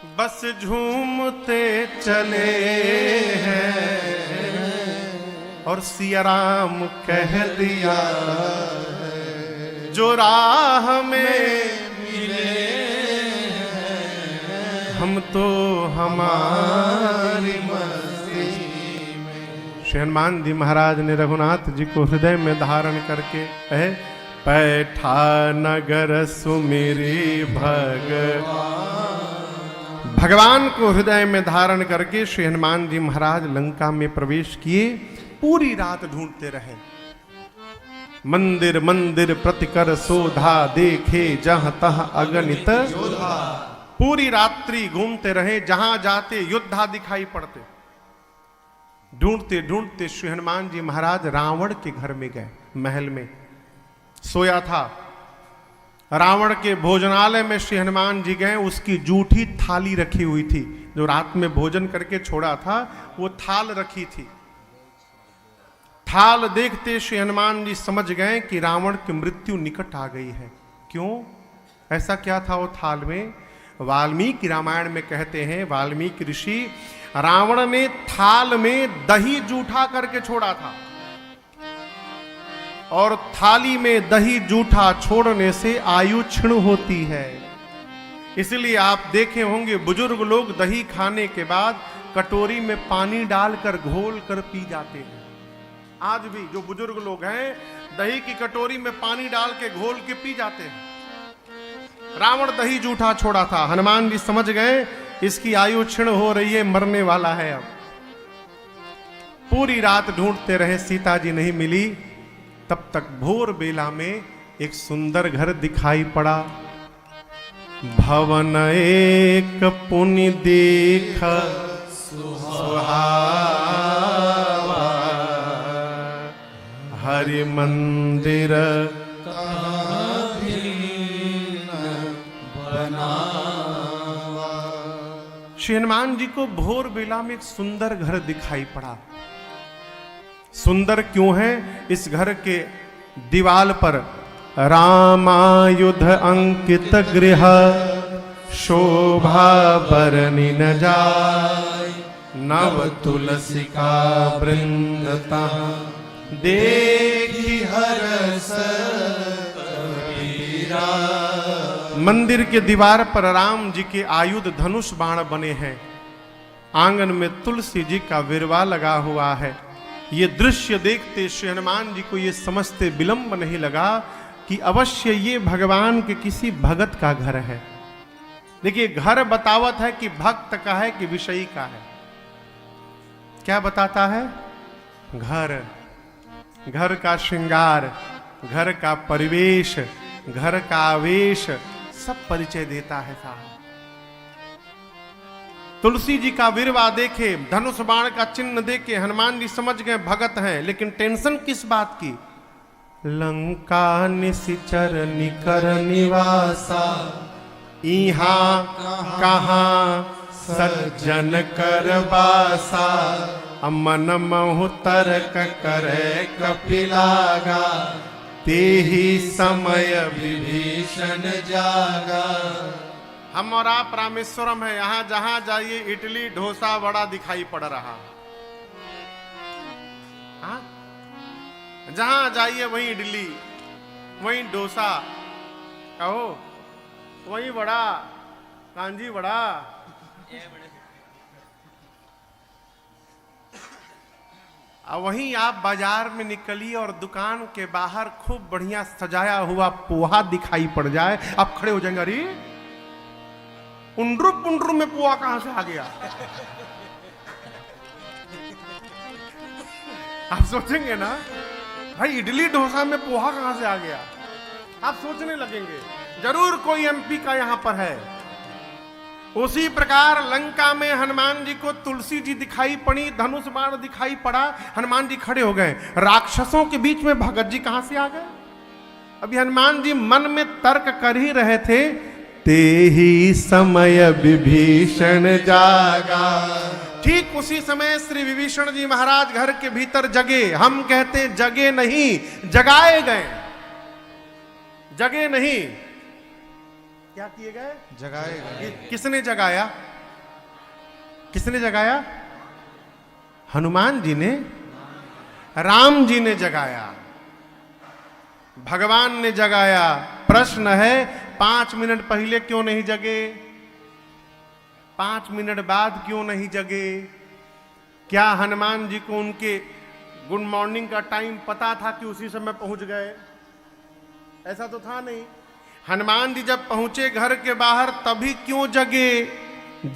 बस झूमते चले हैं और सिया राम कह दिया जो राह में मिले हम तो हमारी मस्ती में। श्री हनुमान जी महाराज ने रघुनाथ जी को हृदय में धारण करके पैठा नगर सुमिरी भगवान को हृदय में धारण करके श्री हनुमान जी महाराज लंका में प्रवेश किए। पूरी रात ढूंढते रहे, मंदिर मंदिर प्रतिकर शोधा देखे जहां तह अगणित। पूरी रात्रि घूमते रहे, जहां जाते योद्धा दिखाई पड़ते। ढूंढते ढूंढते श्री हनुमान जी महाराज रावण के घर में गए। महल में सोया था, रावण के भोजनालय में श्री हनुमान जी गए। उसकी जूठी थाली रखी हुई थी, जो रात में भोजन करके छोड़ा था वो थाल रखी थी। थाल देखते श्री हनुमान जी समझ गए कि रावण की मृत्यु निकट आ गई है। क्यों? ऐसा क्या था वो थाल में? वाल्मीकि रामायण में कहते हैं, वाल्मीकि ऋषि, रावण ने थाल में दही जूठा करके छोड़ा था और थाली में दही जूठा छोड़ने से आयु क्षीण होती है। इसलिए आप देखे होंगे बुजुर्ग लोग दही खाने के बाद कटोरी में पानी डालकर घोल कर पी जाते हैं। आज भी जो बुजुर्ग लोग हैं दही की कटोरी में पानी डाल के घोल के पी जाते हैं। रावण दही जूठा छोड़ा था। हनुमान जी समझ गए इसकी आयु क्षीण हो रही है, मरने वाला है। अब पूरी रात ढूंढते रहे, सीता जी नहीं मिली। तब तक भोर बेला में एक सुंदर घर दिखाई पड़ा। भवन एक पुनि देख सुहावा, हरि मंदिर श्री हनुमान जी को भोर बेला में एक सुंदर घर दिखाई पड़ा। सुंदर क्यों है? इस घर के दीवाल पर रामायुध अंकित गृह शोभा बरनी न जाय, नव तुलसिका वृंदता देखी हरस कबीरा। मंदिर के दीवार पर राम जी के आयुध धनुष बाण बने हैं। आंगन में तुलसी जी का विरवा लगा हुआ है। ये दृश्य देखते श्री हनुमान जी को ये समझते विलंब नहीं लगा कि अवश्य ये भगवान के किसी भगत का घर है। देखिए, घर बतावत है कि भक्त का है कि विषयी का है। क्या बताता है? घर, घर का श्रृंगार, घर का परिवेश, घर का आवेश सब परिचय देता है साहब। तुलसी जी का विरवा देखे, धनुष बाण का चिन्ह देखे हनुमान जी समझ गए भगत हैं। लेकिन टेंशन किस बात की? लंका निशिचर निकर निवासा, इहाँ कहाँ सज्जन कर बासा, मन महु तर्क करे कपिलागा, तेहि समय विभीषण जागा। हम और आप रामेश्वरम है, यहां जहां जाइए इडली डोसा वड़ा दिखाई पड़ रहा। जहां जाइए वहीं इडली, वहीं डोसा, कहो वहीं वड़ा, कांजी वड़ा। वहीं आप बाजार में निकलिए और दुकान के बाहर खूब बढ़िया सजाया हुआ पोहा दिखाई पड़ जाए, आप खड़े हो जाएंगे, अरे उंडरू पुंडरू में पोहा कहां से आ गया? आप सोचेंगे ना, भाई इडली डोसा में पोहा कहां से आ गया? आप सोचने लगेंगे जरूर कोई एमपी का यहां पर है। उसी प्रकार लंका में हनुमान जी को तुलसी जी दिखाई पड़ी, धनुष बाण दिखाई पड़ा, हनुमान जी खड़े हो गए। राक्षसों के बीच में भगत जी कहां से आ गए? अभी हनुमान जी मन में तर्क कर ही रहे थे, तेहि समय विभीषण जागा। ठीक उसी समय श्री विभीषण जी महाराज घर के भीतर जगे। हम कहते जगे नहीं, जगाए गए। जगे नहीं, क्या किए गए? जगाए गए। किसने जगाया? किसने जगाया? हनुमान जी ने, राम जी ने जगाया, भगवान ने जगाया। प्रश्न है 5 मिनट पहले क्यों नहीं जगे? 5 मिनट बाद क्यों नहीं जगे? क्या हनुमान जी को उनके गुड मॉर्निंग का टाइम पता था कि उसी समय पहुंच गए? ऐसा तो था नहीं। हनुमान जी जब पहुंचे घर के बाहर तभी क्यों जगे?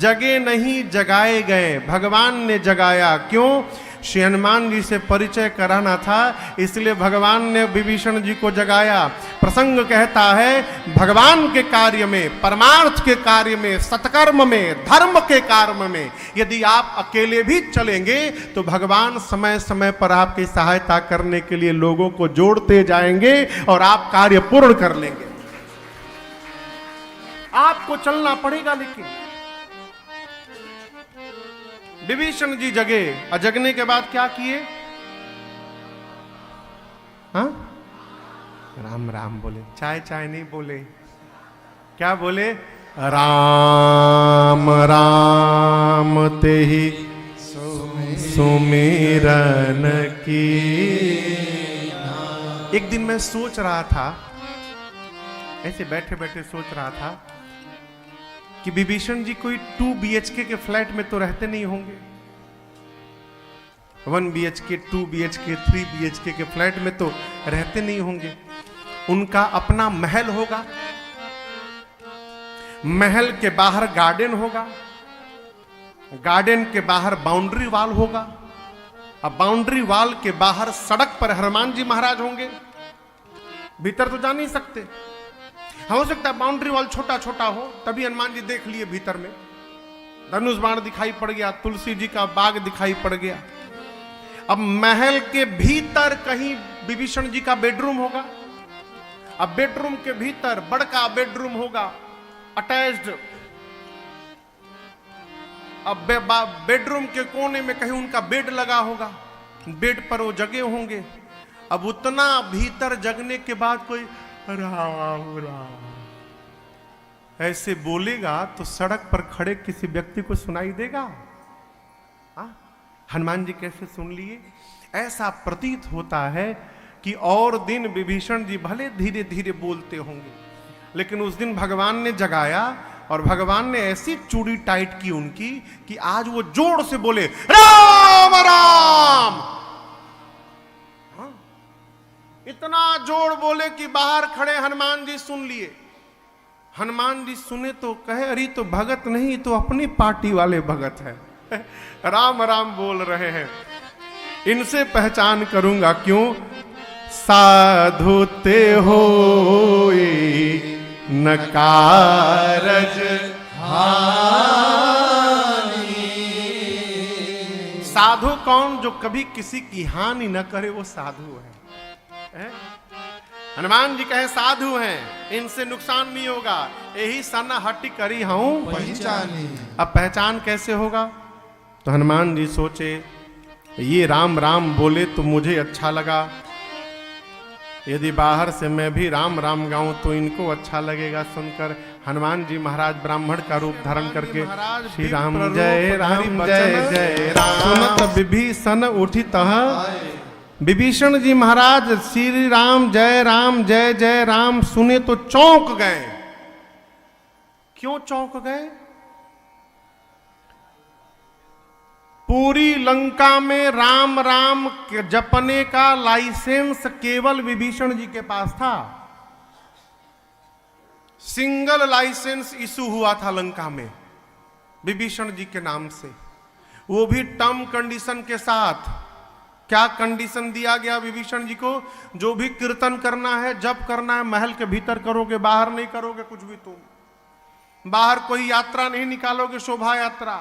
जगे नहीं, जगाए गए, भगवान ने जगाया। क्यों? श्री हनुमान जी से परिचय कराना था, इसलिए भगवान ने विभीषण जी को जगाया। प्रसंग कहता है भगवान के कार्य में, परमार्थ के कार्य में, सत्कर्म में, धर्म के कार्य में यदि आप अकेले भी चलेंगे तो भगवान समय समय पर आपकी सहायता करने के लिए लोगों को जोड़ते जाएंगे और आप कार्य पूर्ण कर लेंगे। आपको चलना पड़ेगा। लेकिन विभीषण जी जगे और जगने के बाद क्या किए? हाँ, राम राम बोले, चाय चाय नहीं बोले। क्या बोले? राम राम ते ही सुमिरन की। एक दिन मैं सोच रहा था, ऐसे बैठे बैठे सोच रहा था कि विभीषण जी कोई 2 BHK के फ्लैट में तो रहते नहीं होंगे। 1 BHK, 2 BHK, 3 BHK के फ्लैट में तो रहते नहीं होंगे। उनका अपना महल होगा, महल के बाहर गार्डन होगा, गार्डन के बाहर बाउंड्री वॉल होगा, अब बाउंड्री वॉल के बाहर सड़क पर हनुमान जी महाराज होंगे। भीतर तो जा नहीं सकते। हो सकता है बाउंड्री वॉल छोटा छोटा हो, तभी हनुमान जी देख लिए भीतर में धनुष बाण दिखाई पड़ गया, तुलसी जी का बाग दिखाई पड़ गया। अब महल के भीतर कहीं विभीषण जी का बेडरूम होगा। अब बेडरूम के भीतर बड़का बेडरूम होगा, अटैच्ड। अब बेडरूम के कोने में कहीं उनका बेड लगा होगा, बेड पर वो जगे होंगे। अब उतना भीतर जगने के बाद कोई राम राम ऐसे बोलेगा तो सड़क पर खड़े किसी व्यक्ति को सुनाई देगा? हनुमान जी कैसे सुन लिए? ऐसा प्रतीत होता है कि और दिन विभीषण जी भले धीरे धीरे बोलते होंगे, लेकिन उस दिन भगवान ने जगाया और भगवान ने ऐसी चूड़ी टाइट की उनकी कि आज वो जोर से बोले राम राम। इतना जोर बोले कि बाहर खड़े हनुमान जी सुन लिए। हनुमान जी सुने तो कहे अरे तो भगत नहीं, तो अपनी पार्टी वाले भगत है, राम राम बोल रहे हैं। इनसे पहचान करूंगा क्यों? साधु ते होई न कारज हानि। साधु कौन? जो कभी किसी की हानि न करे, वो साधु है। हनुमान जी कहे साधु हैं, इनसे नुकसान नहीं होगा, यही सन हट करी हूं पहचानी। अब पहचान कैसे होगा? तो हनुमान जी सोचे ये राम राम बोले तो मुझे अच्छा लगा, यदि बाहर से मैं भी राम राम गाऊं तो इनको अच्छा लगेगा सुनकर। हनुमान जी महाराज ब्राह्मण का रूप धारण करके श्री राम जय राम जय जय राम सुनत विभीषण उठी तह। विभीषण जी महाराज श्री राम जय जय राम सुने तो चौंक गए। क्यों चौंक गए? पूरी लंका में राम राम जपने का लाइसेंस केवल विभीषण जी के पास था। सिंगल लाइसेंस इशू हुआ था लंका में विभीषण जी के नाम से, वो भी टर्म कंडीशन के साथ। क्या कंडीशन दिया गया विभीषण जी को? जो भी कीर्तन करना है, जप करना है, महल के भीतर करोगे, बाहर नहीं करोगे कुछ भी। तुम बाहर कोई यात्रा नहीं निकालोगे, शोभा यात्रा,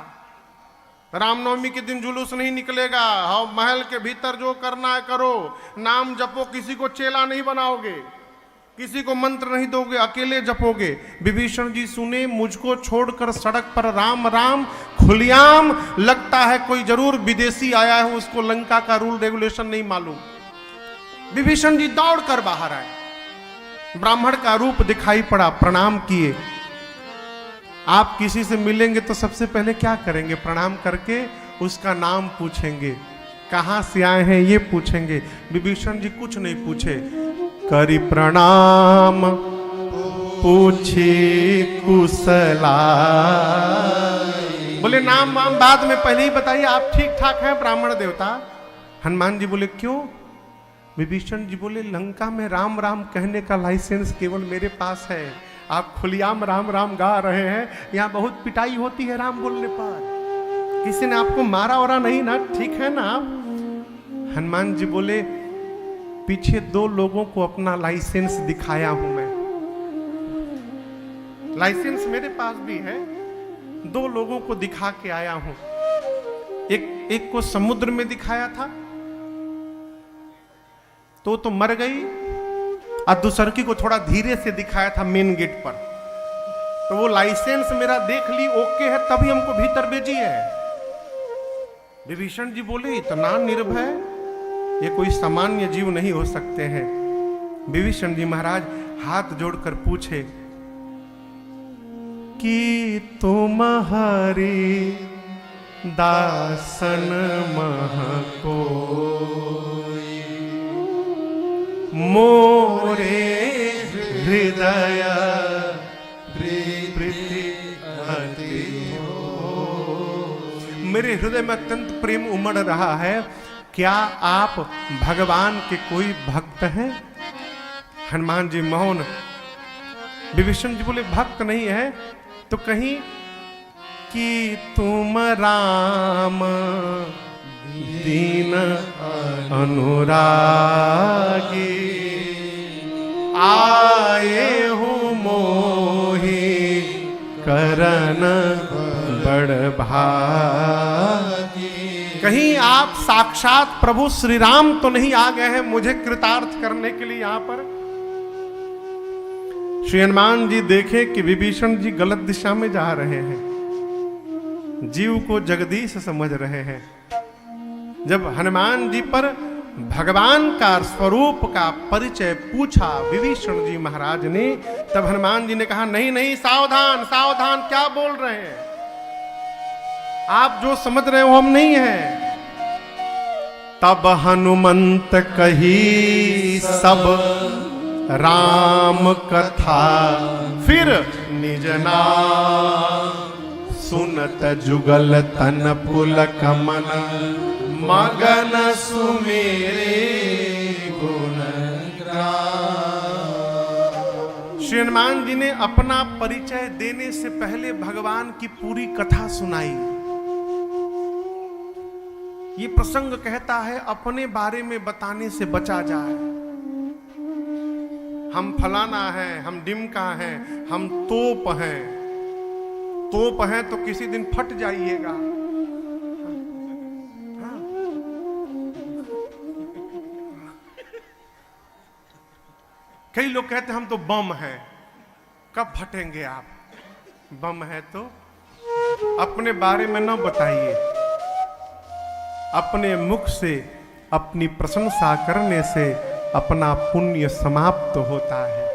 रामनवमी के दिन जुलूस नहीं निकलेगा। हाँ, महल के भीतर जो करना है करो, नाम जपो, किसी को चेला नहीं बनाओगे, किसी को मंत्र नहीं दोगे, अकेले जपोगे। विभीषण जी सुने मुझको छोड़कर सड़क पर राम राम खुलियाम, लगता है कोई जरूर विदेशी आया है, उसको लंका का रूल रेगुलेशन नहीं मालूम। विभीषण जी दौड़कर बाहर आए, ब्राह्मण का रूप दिखाई पड़ा, प्रणाम किए। आप किसी से मिलेंगे तो सबसे पहले क्या करेंगे? प्रणाम करके उसका नाम पूछेंगे, कहाँ से आए हैं ये पूछेंगे। विभीषण जी कुछ नहीं पूछे, करी प्रणाम पूछे कुशला। बोले नाम वाम बाद में, पहले ही बताइए आप ठीक ठाक हैं ब्राह्मण देवता। हनुमान जी बोले क्यों? विभीषण जी बोले लंका में राम राम कहने का लाइसेंस केवल मेरे पास है। आप खुलियाम राम राम गा रहे हैं, यहाँ बहुत पिटाई होती है राम बोलने पर। किसी ने आपको मारा वरा नहीं ना, ठीक है ना आप? हनुमान जी बोले पीछे 2 लोगों को अपना लाइसेंस दिखाया हूं मैं, लाइसेंस मेरे पास भी है, 2 लोगों को दिखा के आया हूं। एक को समुद्र में दिखाया था तो मर गई, और दूसरी को थोड़ा धीरे से दिखाया था मेन गेट पर। तो वो लाइसेंस मेरा देख ली, ओके है, तभी हमको भीतर भेजी है। विभीषण जी बोले इतना निर्भय, ये कोई सामान्य जीव नहीं हो सकते हैं। विभीषण जी महाराज हाथ जोड़कर पूछे कि तुम्हारी दासन मह कोई, मोरे हृदय प्रीति अति हो। मेरे हृदय में अत्यंत प्रेम उमड़ रहा है, क्या आप भगवान के कोई भक्त हैं? हनुमान जी मौन। विभीषण जी बोले भक्त नहीं है तो कहीं कि तुम राम दीन अनुरागी, आए हो मोहि करन बड़ भागी। कहीं आप साक्षात प्रभु श्री राम तो नहीं आ गए हैं मुझे कृतार्थ करने के लिए यहाँ पर? श्री हनुमान जी देखे कि विभीषण जी गलत दिशा में जा रहे हैं, जीव को जगदीश समझ रहे हैं। जब हनुमान जी पर भगवान का स्वरूप का परिचय पूछा विभीषण जी महाराज ने, तब हनुमान जी ने कहा नहीं नहीं सावधान सावधान, क्या बोल रहे हैं आप? जो समझ रहे हो हम नहीं हैं। तब हनुमंत कही सब राम कथा, फिर निज नाम सुनत जुगल तन पुलक मन, मगन सुमेरे गुण ग्राम। श्री हनुमान जी ने अपना परिचय देने से पहले भगवान की पूरी कथा सुनाई। ये प्रसंग कहता है अपने बारे में बताने से बचा जाए। हम फलाना हैं, हम डिमका हैं, हम तोप हैं। तोप हैं तो किसी दिन फट जाइएगा। कई लोग कहते हैं हम तो बम हैं, कब फटेंगे आप? बम है तो अपने बारे में न बताइए। अपने मुख से अपनी प्रशंसा करने से अपना पुण्य समाप्त होता है।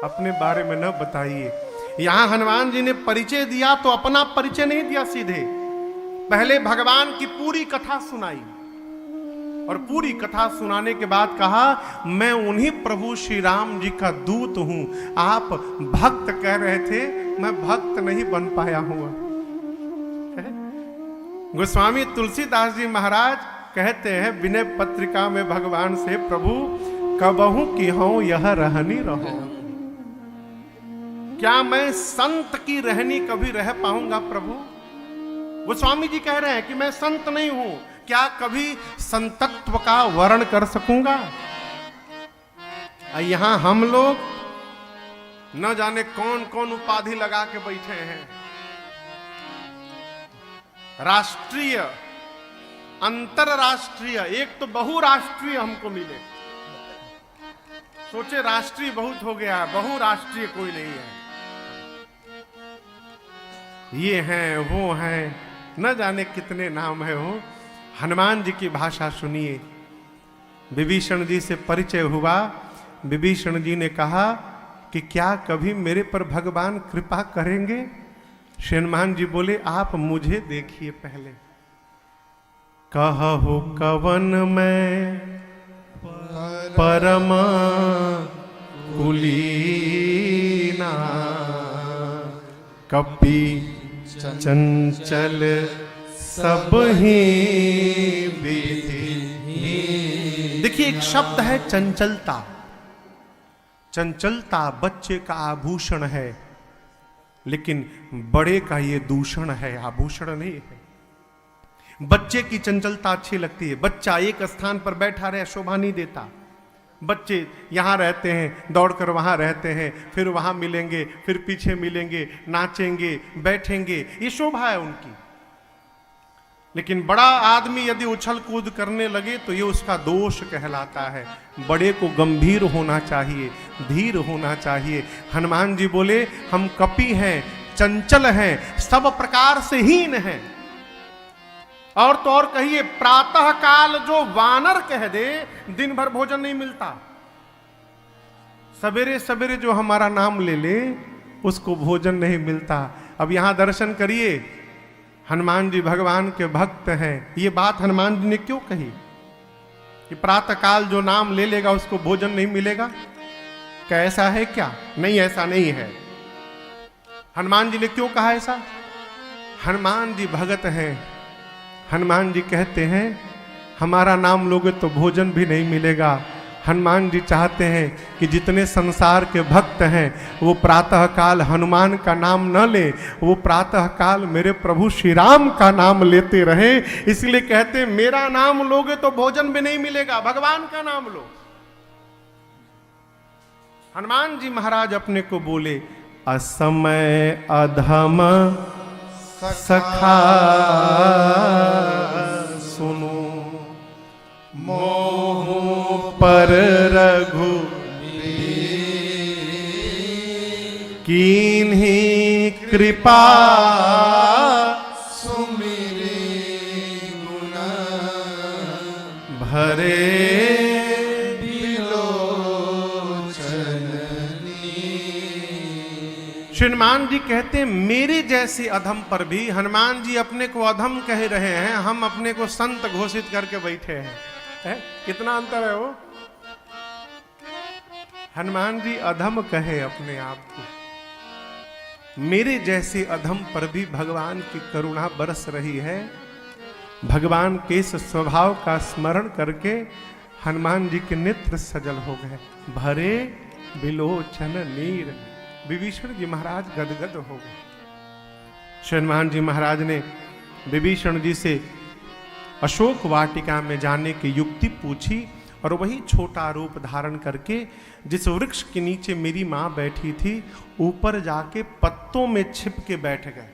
अपने बारे में न बताइए। यहां हनुमान जी ने परिचय दिया तो अपना परिचय नहीं दिया सीधे, पहले भगवान की पूरी कथा सुनाई, और पूरी कथा सुनाने के बाद कहा मैं उन्हीं प्रभु श्री राम जी का दूत हूं। आप भक्त कह रहे थे, मैं भक्त नहीं बन पाया हूं। गोस्वामी तुलसीदास जी महाराज कहते हैं विनय पत्रिका में भगवान से, प्रभु कबहू की हूं यह रहनी रहो। क्या मैं संत की रहनी कभी रह पाऊंगा प्रभु? गोस्वामी जी कह रहे हैं कि मैं संत नहीं हूं, क्या कभी संतत्व का वर्ण कर सकूंगा? यहां हम लोग न जाने कौन कौन उपाधि लगा के बैठे हैं। राष्ट्रीय, अंतरराष्ट्रीय, एक तो बहुराष्ट्रीय हमको मिले। सोचे राष्ट्रीय बहुत हो गया, बहुराष्ट्रीय कोई नहीं है। ये हैं वो हैं, न जाने कितने नाम है वो। हनुमान जी की भाषा सुनिए। विभीषण जी से परिचय हुआ। विभीषण जी ने कहा कि क्या कभी मेरे पर भगवान कृपा करेंगे? श्री हनुमान जी बोले आप मुझे देखिए पहले। कहु कवन मैं परम कुलीना, कपि चंचल सब ही विधि। देखिए एक शब्द है चंचलता। चंचलता बच्चे का आभूषण है, लेकिन बड़े का ये दूषण है, आभूषण नहीं है। बच्चे की चंचलता अच्छी लगती है। बच्चा एक स्थान पर बैठा रहे शोभा नहीं देता। बच्चे यहाँ रहते हैं, दौड़कर वहाँ रहते हैं, फिर वहाँ मिलेंगे, फिर पीछे मिलेंगे, नाचेंगे, बैठेंगे, ये शोभा है उनकी। लेकिन बड़ा आदमी यदि उछल कूद करने लगे तो ये उसका दोष कहलाता है। बड़े को गंभीर होना चाहिए, धीर होना चाहिए। हनुमान जी बोले हम कपि हैं, चंचल हैं, सब प्रकार से हीन हैं। और तो और कहिए प्रातः काल जो वानर कह दे दिन भर भोजन नहीं मिलता। सवेरे सवेरे जो हमारा नाम ले ले उसको भोजन नहीं मिलता। अब यहां दर्शन करिए, हनुमान जी भगवान के भक्त हैं। ये बात हनुमान जी ने क्यों कही कि प्रातः काल जो नाम ले लेगा उसको भोजन नहीं मिलेगा? क्या ऐसा है क्या? नहीं, ऐसा नहीं है। हनुमान जी ने क्यों कहा ऐसा? हनुमान जी भगत हैं। हनुमान जी कहते हैं हमारा नाम लोगे तो भोजन भी नहीं मिलेगा। हनुमान जी चाहते हैं कि जितने संसार के भक्त हैं वो प्रातः काल हनुमान का नाम न ले, वो प्रातः काल मेरे प्रभु श्री राम का नाम लेते रहे। इसलिए कहते हैं मेरा नाम लोगे तो भोजन भी नहीं मिलेगा, भगवान का नाम लो। हनुमान जी महाराज अपने को बोले असमय अधम सखा सुनो, मोह पर रघु कीन्ही कृपा सुमिरे गुण भरे हनुमान जी कहते हैं मेरे जैसे अधम पर भी, हनुमान जी अपने को अधम कह रहे हैं, हम अपने को संत घोषित करके बैठे हैं। कितना अंतर है वो। हनुमान जी अधम कहे अपने आप को। मेरे जैसे अधम पर भी भगवान की करुणा बरस रही है। भगवान के इस स्वभाव का स्मरण करके हनुमान जी के नेत्र सजल हो गए। भरे बिलोचन नीर। विभीषण जी महाराज गदगद हो गए। हनुमान जी महाराज ने विभीषण जी से अशोक वाटिका में जाने की युक्ति पूछी और वही छोटा रूप धारण करके जिस वृक्ष के नीचे मेरी मां बैठी थी ऊपर जाके पत्तों में छिप के बैठ गए।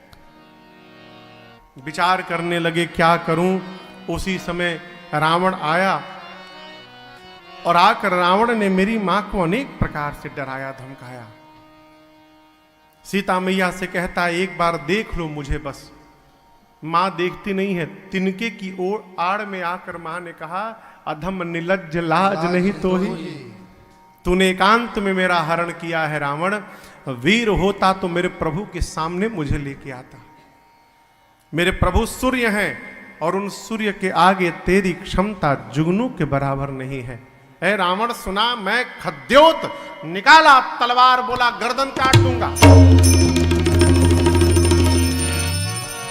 विचार करने लगे क्या करूं। उसी समय रावण आया और आकर रावण ने मेरी मां को अनेक प्रकार से डराया धमकाया। सीता मैया से कहता है एक बार देख लो मुझे बस। मां देखती नहीं है। तिनके की ओर आड़ में आकर मां ने कहा अधम निलज्ज लाज नहीं तो ही, तूने एकांत में मेरा हरण किया है रावण। वीर होता तो मेरे प्रभु के सामने मुझे लेके आता। मेरे प्रभु सूर्य हैं और उन सूर्य के आगे तेरी क्षमता जुगनू के बराबर नहीं है। ऐ रावण सुना, मैं खद्योत, निकाला तलवार, बोला गर्दन काट दूंगा।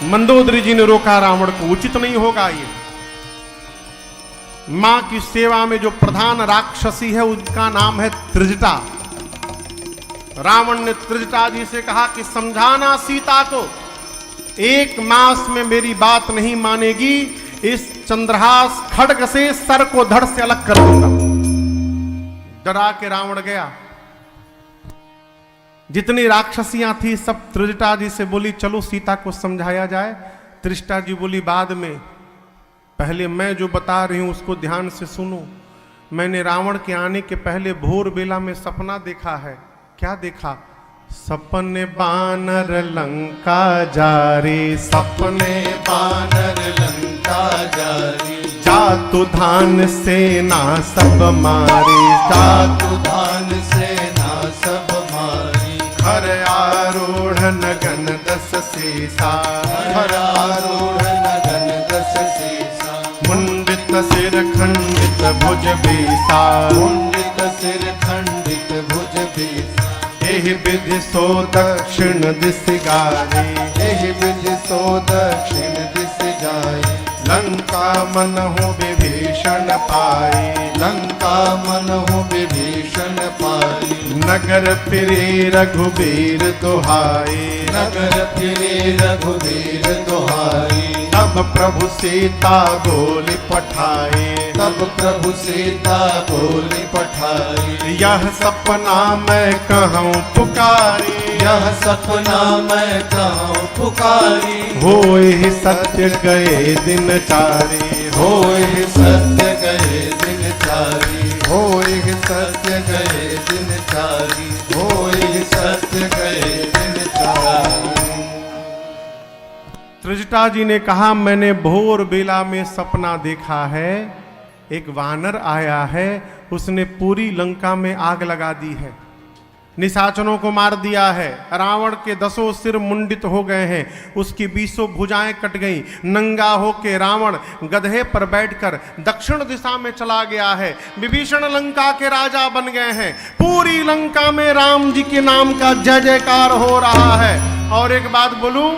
मंदोदरी जी ने रोका रावण को, उचित नहीं होगा ये। मां की सेवा में जो प्रधान राक्षसी है उसका नाम है त्रिजटा। रावण ने त्रिजटा जी से कहा कि समझाना सीता को, एक मास में मेरी बात नहीं मानेगी, इस चंद्रहास खड्ग से सर को धड़ से अलग कर दूंगा। डरा के रावण गया। जितनी राक्षसियां थी सब त्रिजटा जी से बोली चलो सीता को समझाया जाए। त्रिजटा जी बोली बाद में, पहले मैं जो बता रही हूं उसको ध्यान से सुनो। मैंने रावण के आने के पहले भोर बेला में सपना देखा है। क्या देखा? सपने बानर लंका जारी, सपने बानर लंका जारी, जातु धान सेना सब मारे, जातु धान सेना सब मारे, नगन दस सीसा, हर आरूढ़ नगन दस सीसा, मुंडित सिर खंडित भुज बीसा, मुंडित सिर खंडित भुज बीसा, एहि विधि सो दक्षिण दिस गारी, एहि विधि सो दक्षिण दिस जाय, लंका मनहु विभीषण पाई, लंका मनहु विभीषण पाई, नगर फिरे रघुबीर दुहाई, नगर फिरे रघुवीर दुहाई, तब प्रभु सीता बोली पठाई, तब प्रभु सीता बोली पठाई, यह सपना मैं कहूँ पुकारी, यह सपना मैं कहूँ पुकारी, होय सत्य गए दिन चारी, होय सत्य गए दिन चारी, होय सत्य गए दिन चारी, होय सत्य गए दिन चारी। त्रिजटा जी ने कहा, मैंने भोर बेला में सपना देखा है, एक वानर आया है, उसने पूरी लंका में आग लगा दी है, निशाचरों को मार दिया है, रावण के 10 सिर मुंडित हो गए हैं, उसकी 20 भुजाएं कट गईं, नंगा होके रावण गधे पर बैठकर दक्षिण दिशा में चला गया है, विभीषण लंका के राजा बन गए हैं, पूरी लंका में राम जी के नाम का जय जयकार हो रहा है। और एक बात बोलूं,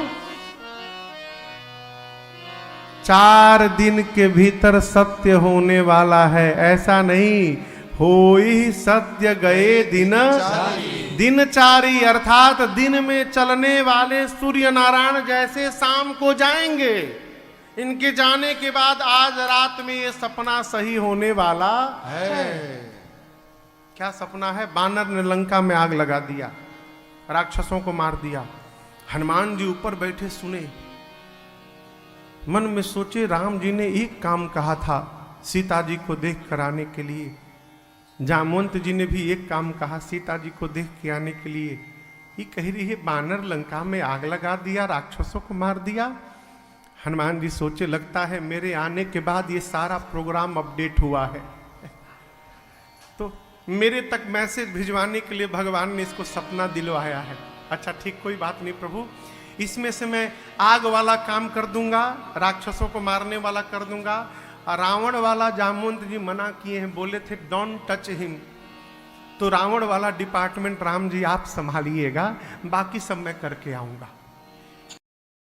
4 दिन के भीतर सत्य होने वाला है, ऐसा नहीं, होई सत्य गए दिनचारी, अर्थात दिन में चलने वाले सूर्य नारायण जैसे शाम को जाएंगे। इनके जाने के बाद आज रात में ये सपना सही होने वाला है। क्या सपना है? वानर ने लंका में आग लगा दिया, राक्षसों को मार दिया। हनुमान जी ऊपर बैठे सुने, मन में सोचे राम जी ने एक काम कहा था सीता जी को देख कर आने के लिए, जामवंत जी ने भी एक काम कहा सीता जी को देख के आने के लिए, ये कह रही है बानर लंका में आग लगा दिया, राक्षसों को मार दिया। हनुमान जी सोचे, लगता है मेरे आने के बाद ये सारा प्रोग्राम अपडेट हुआ है, तो मेरे तक मैसेज भिजवाने के लिए भगवान ने इसको सपना दिलवाया है। अच्छा ठीक, कोई बात नहीं प्रभु, इसमें से मैं आग वाला काम कर दूंगा, राक्षसों को मारने वाला कर दूंगा, और रावण वाला जामवंत जी मना किए हैं, बोले थे डोंट टच हिम, तो रावण वाला डिपार्टमेंट राम जी आप संभालिएगा, बाकी सब मैं करके आऊंगा।